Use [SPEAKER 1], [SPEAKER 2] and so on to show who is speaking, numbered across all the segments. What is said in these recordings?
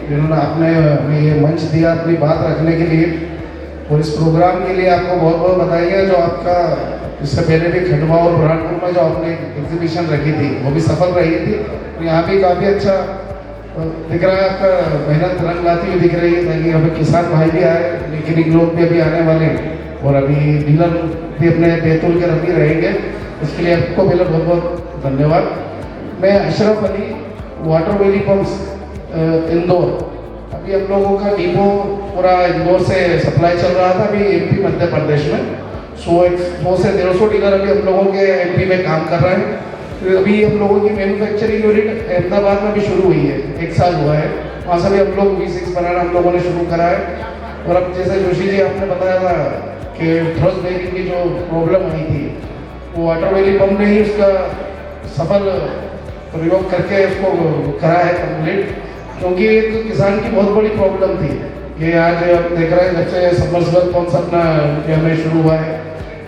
[SPEAKER 1] जिन्होंने आपने हमें ये मंच दिया अपनी बात रखने के लिए, और इस प्रोग्राम के लिए आपको बहुत बहुत बधाई है। जो आपका इससे पहले भी खंडवा और बुरहानपुर में जो आपने एग्जीबिशन रखी थी वो भी सफल रही थी, तो यहाँ भी काफ़ी अच्छा दिख रहा है, आपका मेहनत रंग लाती हुई दिख रही है। ताकि हमें किसान भाई भी आए, लेकिन लोग भी अभी आने वाले हैं, और अभी डीलर भी अपने बैतूल के रवि रहेंगे। इसके लिए आपको पहले बहुत बहुत धन्यवाद। मैं Ashraf Ali, water valley pumps Indore. अभी हम लोगों का डिपो पूरा इंदौर से सप्लाई चल रहा था, अभी एमपी मध्य प्रदेश में 100 से 150 डीलर अभी हम लोगों के एमपी में काम कर रहे हैं। तो अभी हम लोगों की मैन्युफैक्चरिंग यूनिट अहमदाबाद में भी शुरू हुई है, 1 साल हुआ है, वहाँ से भी हम लोग V6 बनाना हम लोगों ने शुरू करा है। और अब जैसे जोशी जी आपने बताया था कि थ्रस्ट बेरिंग की जो प्रॉब्लम आई थी, वो वाटर वैली पंप ने ही उसका सफल प्रयोग करके उसको करा है कंप्लीट, क्योंकि एक किसान की बहुत बड़ी प्रॉब्लम थी। ये आज आप देख रहे हैं जब से सबमर्सिबल पंप अपना इंडिया में शुरू हुआ है,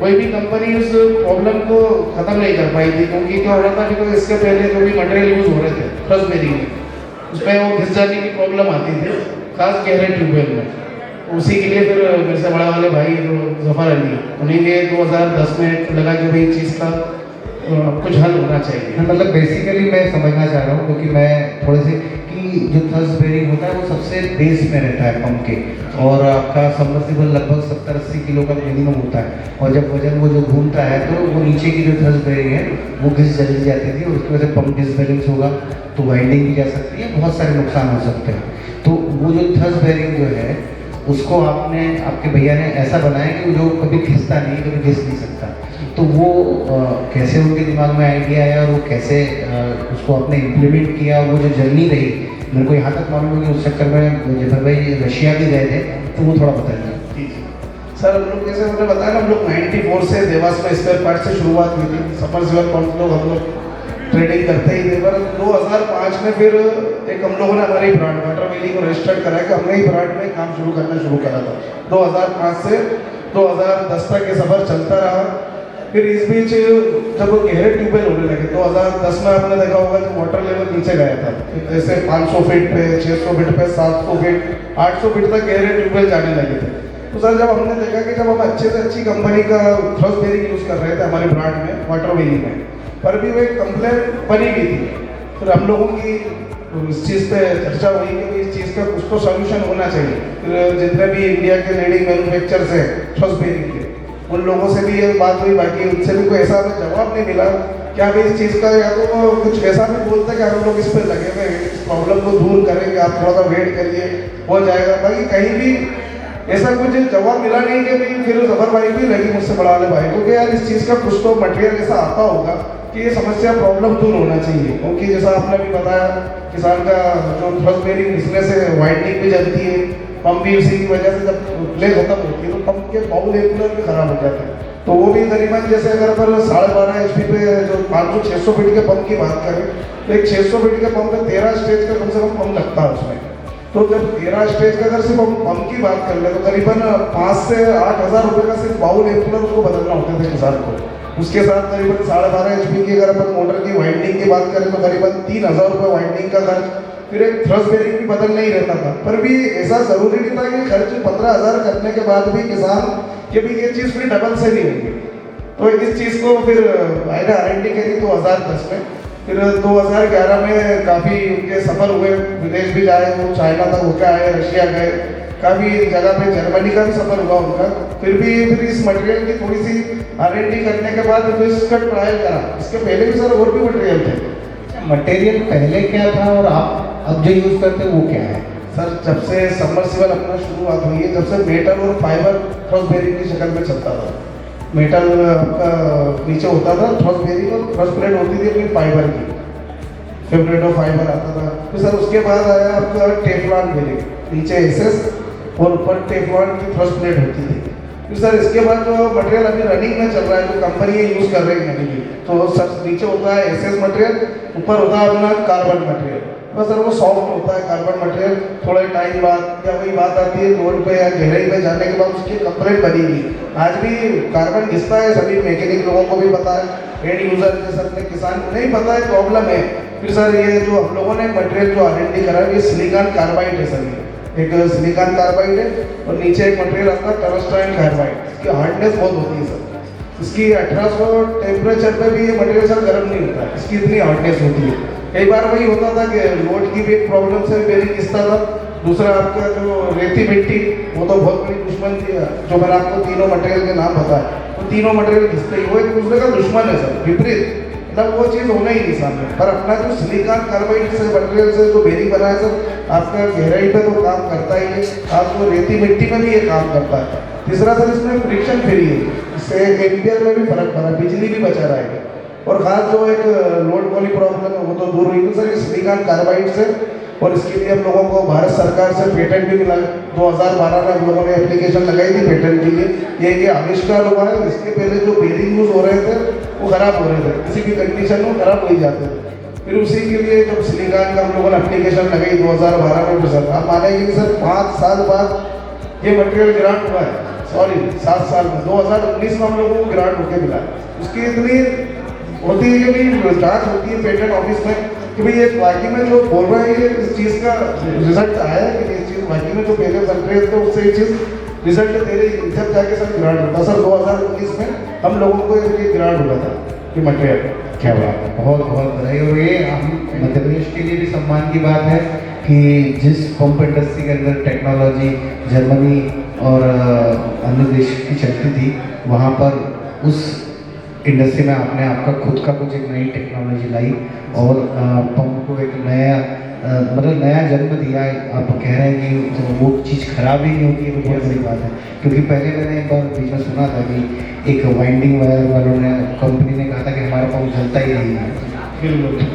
[SPEAKER 1] कोई भी कंपनी उस प्रॉब्लम को ख़त्म नहीं कर पाई थी। क्योंकि क्या हो रहा था कि इसके पहले जो भी मटेरियल यूज़ हो रहे थे थ्रस्ट बेरिंग में, उसमें वो घिस जाने की प्रॉब्लम आती थी, खास गहरे ट्यूबवेल में। उसी के लिए फिर मेरे से बड़ा वाले भाई जो जफर अली, उन्हीं के 2010 में लगा कि भाई इस चीज़ का कुछ हल होना चाहिए।
[SPEAKER 2] मतलब बेसिकली मैं समझना चाह रहा हूँ, क्योंकि मैं थोड़े से कि जो थ्रस्ट बेरिंग होता है वो सबसे बेस में रहता है पंप के, और आपका सबमर्सिबल लगभग 70-80 किलो का मिनिमम होता है, और जब वजन वो जो घूमता है तो वो नीचे की जो थ्रस्ट बेरिंग है वो घिस जल्दी जाती थी, और उसकी वजह से पंप डिसबैलेंस होगा तो वाइंडिंग भी जा सकती है, बहुत सारे नुकसान हो सकते हैं। तो वो जो थ्रस्ट बेरिंग जो है उसको आपने आपके भैया ने ऐसा बनाया कि जो कभी घिसता नहीं, कभी घिस नहीं सकता। तो वो कैसे उनके दिमाग में आइडिया आया, और वो कैसे उसको आपने इम्प्लीमेंट किया, वो जो जर्नी रही, मेरे को यहाँ तक मालूम है कि उस चक्कर में जब भाई रशिया भी गए थे, तो वो थोड़ा बताइए।
[SPEAKER 1] जी जी सर, हम लोग जैसे हमने बताया ना, हम लोग 94 से देवास में स्पेयर पार्ट से शुरुआत हुई थी। सबमर्सिबल पंप लोग हम लोग ट्रेडिंग करते ही थे, पर 2005 में फिर एक हम लोगों ने हमारी ब्रांड वाटर वैली को रजिस्टर्ड कराया कि हमने ही ब्रांड में काम शुरू करा था। 2005 से 2010 तक ये सफ़र चलता रहा। फिर इस बीच जब गहरे ट्यूबवेल होने लगे 2010 में, आपने देखा होगा कि वाटर लेवल नीचे गया था, जैसे 500 फीट पे, 600 फीट पे, 700 फीट, 800 फीट तक गहरे ट्यूबवेल जाने लगे थे। तो सर जब हमने देखा कि जब हम अच्छे से अच्छी कंपनी का थ्रस्ट बेरिंग यूज़ कर रहे थे हमारी ब्रांड में वाटर वैली में, पर भी वो एक कंप्लेंट बनी हुई थी। फिर हम लोगों की इस चीज़ पे चर्चा हुई कि इस चीज़ का कुछ तो सोल्यूशन होना चाहिए। फिर जितने भी इंडिया के लीडिंग मैन्युफैक्चरर्स हैं थ्रस्ट बेरिंग के, उन लोगों से भी ये बात हुई, बाकी उनसे भी कोई ऐसा हमें जवाब नहीं मिला क्या भाई इस चीज़ का, या तो वो कुछ ऐसा भी बोलते कि हम लोग इस पर लगे हुए हैं, इस प्रॉब्लम को दूर करेंगे, आप थोड़ा सा वेट करिए हो जाएगा। बाकी कहीं भी ऐसा कुछ जवाब मिला नहीं कि भाई। फिर जफर भाई भी लगी मुझसे बड़ा वाले भाई को कि यार इस चीज़ का कुछ तो मटेरियल ऐसा आता होगा कि ये समस्या प्रॉब्लम दूर होना चाहिए। क्योंकि जैसा आपने भी बताया, किसान का जो थ्रस्ट बेरिंग घिसने से वाइंडिंग भी जलती है, पंप भी उसी की वजह से जब प्ले खत्म होती है तो पंप के बाउल एम्पलर भी खराब हो जाते हैं। तो वो भी करीबन जैसे अगर पर 12.5 HP पे जो 500-600 फीट के पंप की बात करें, तो एक 600 फीट के पंप में 13 स्टेज का कम से कम पंप लगता है उसमें। तो जब 13 स्टेज का अगर सिर्फ हम पंप की बात कर ले तो करीबन 5 से 8 हज़ार रुपये का सिर्फ बाउल एम्पलर उसको बदलना होता था किसान को। उसके साथ करीबन 12.5 HP की अगर अपन मोटर की वाइंडिंग की बात करें तो करीबन 3,000 रुपये वाइंडिंग का खर्च। फिर एक थ्रस्ट बेरिंग भी बदलना ही रहता था, पर भी ऐसा जरूरी नहीं था कि खर्च 15,000 करने के बाद भी किसान के भी ये चीज़ फिर डबल से नहीं होगी। तो इस चीज़ को फिर आईना R&D करी 2010 में। फिर 2011 में काफ़ी उनके सफ़र हुए, विदेश भी जाए, वो चाइना तक होकर आए, रशिया गए, काफ़ी जगह पे जर्मनी का भी सफ़र हुआ उनका। फिर इस मटेरियल की थोड़ी सी R&D करने के बाद फिर इसका ट्रायल करा। इसके पहले भी सर और भी मटेरियल थे।
[SPEAKER 2] मटेरियल पहले क्या था और आप अब जो यूज़ करते हैं वो क्या है?
[SPEAKER 1] सर जब से सबमर्सिबल अपना शुरुआत हुई है, जब से मेटल और फाइबर थ्रस्ट बेरिंग की शक्ल में चलता था। मेटल आपका नीचे होता था थ्रस्ट बेरिंग, और थ्रस्ट प्लेट होती थी अपनी फाइबर की, फेब्रेटो फाइबर आता था। फिर सर उसके बाद आया आपका टेफ्लॉन बेरिंग, नीचे SS और ऊपर टेफ्लॉन की थ्रस्ट प्लेट होती थी। फिर सर इसके बाद जो मटेरियल अभी रनिंग में चल रहा है, जो कंपनी ये यूज़ कर रही है अभी भी, तो सर नीचे होता है SS मटेरियल, ऊपर होता है अपना कार्बन मटेरियल। बस सर वो सॉफ्ट होता है कार्बन मटेरियल, थोड़े टाइम बाद या वही बात आती है रोड पे या गहराई पे जाने के बाद उसकी कंप्लेंट बनेगी। आज भी कार्बन घिसता है, सभी मैकेनिक लोगों को भी पता है, एंड यूजर जैसे अपने किसान को नहीं पता है, प्रॉब्लम है। फिर सर ये जो हम लोगों ने मटेरियल जो R&D करा है ये सिलिकॉन कार्बाइड है सर, एक सिलिकॉन कार्बाइड है और नीचे एक मटेरियल आता है टंगस्टन कार्बाइड। इसकी हार्डनेस बहुत होती है सर, इसकी 1800 टेम्परेचर पे भी ये मटेरियल सर गर्म नहीं होता है, इसकी इतनी हार्डनेस होती है। कई बार वही होता था कि रोड की भी एक प्रॉब्लम से बेरिंग घिसता था। दूसरा आपका जो रेती मिट्टी वो तो बहुत बड़ी दुश्मन थी, जो मैंने आपको तीनों मटेरियल के नाम बताए वो तीनों मटेरियल घिसते ही वो एक दूसरे का दुश्मन है सर, विपरीत, मतलब वो चीज़ होना ही नहीं सामने। पर अपना जो सिलिकॉन कार्बाइड से मटेरियल से जो बेरिंग बना है सर, आपका गहराई पे तो काम करता ही है, आपको रेती मिट्टी में भी ये काम करता है। तीसरा सर इसमें फ्रिक्शन फ्री है, इससे एम्पियर में भी फर्क पड़ा, बिजली भी बचा रहेगा। और खास जो एक लोड वाली प्रॉब्लम है वो तो दूर हुई सर सिलिकॉन कार्बाइड से। और इसके लिए हम लोगों को भारत सरकार से पेटेंट भी मिला। 2012 में हम लोगों ने एप्लीकेशन लगाई थी पेटेंट के लिए। ये आविष्कार हुआ है, इसके पहले जो बेरिंग यूज हो रहे थे वो खराब हो रहे थे, किसी भी कंडीशन में खराब हो ही जाते थे। फिर उसी के लिए जब सिलिकॉन का हम लोगों ने एप्लीकेशन लगाई 2012 में, सर आप मानेंगे कि सर 5 साल बाद ये मटेरियल ग्रांट हुआ है, सॉरी 7 साल में, 2019 में हम लोगों को ग्रांट होकर मिला। उसकी इतनी होती है कि भाई जांच होती है पेटेंट ऑफिस में कि भाई ये वाकई में जो बोल रहे हैं ये इस चीज़ का रिजल्ट आया है कि ये चीज़ वाकई में जो पहले बन रहे थे उससे ये चीज़ रिजल्ट दे रही, जब जाके सर ग्रांट होता। सर 2019 में हम लोगों को ये ग्रांट हुआ था कि मटेरियल।
[SPEAKER 2] क्या बात है, बहुत बहुत बधाई। और ये हम मध्य प्रदेश के लिए भी सम्मान की बात है कि जिस पंप इंडस्ट्री के अंदर टेक्नोलॉजी जर्मनी और अन्य देश की चलती थी, वहाँ पर उस इंडस्ट्री में आपने आपका खुद का कुछ एक नई टेक्नोलॉजी लाई और पंप को एक नया मतलब नया जन्म दिया। आप कह रहे हैं कि तो वो चीज़ खराब ही नहीं होती है, वो बहुत बड़ी बात है। क्योंकि पहले मैंने एक बार बीच में सुना था कि एक वाइंडिंग वायर वालों ने कंपनी ने कहा था कि हमारा पंप जलता ही नहीं है,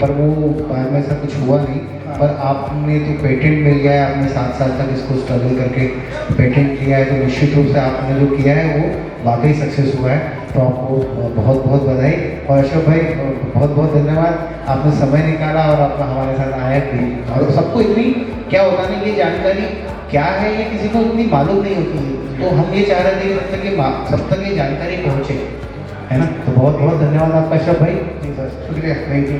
[SPEAKER 2] पर वो बाद में ऐसा कुछ हुआ नहीं। पर आपने तो पेटेंट मिल गया है, आपने 7 साल तक इसको स्ट्रगल करके पेटेंट लिया है, तो निश्चित रूप से आपने जो किया है वो वाकई सक्सेस हुआ है। तो आपको बहुत बहुत बधाई। और अशोक भाई बहुत बहुत धन्यवाद, आपने समय निकाला और आपका हमारे साथ आया भी। और सबको इतनी क्या होता नहीं, ये जानकारी क्या है ये किसी को इतनी मालूम नहीं होती है, तो हम ये चाह रहे थे कि सब तक ये जानकारी पहुँचे, है ना। तो बहुत बहुत धन्यवाद आपका अशोक भाई।
[SPEAKER 1] जी सर, शुक्रिया, थैंक यू।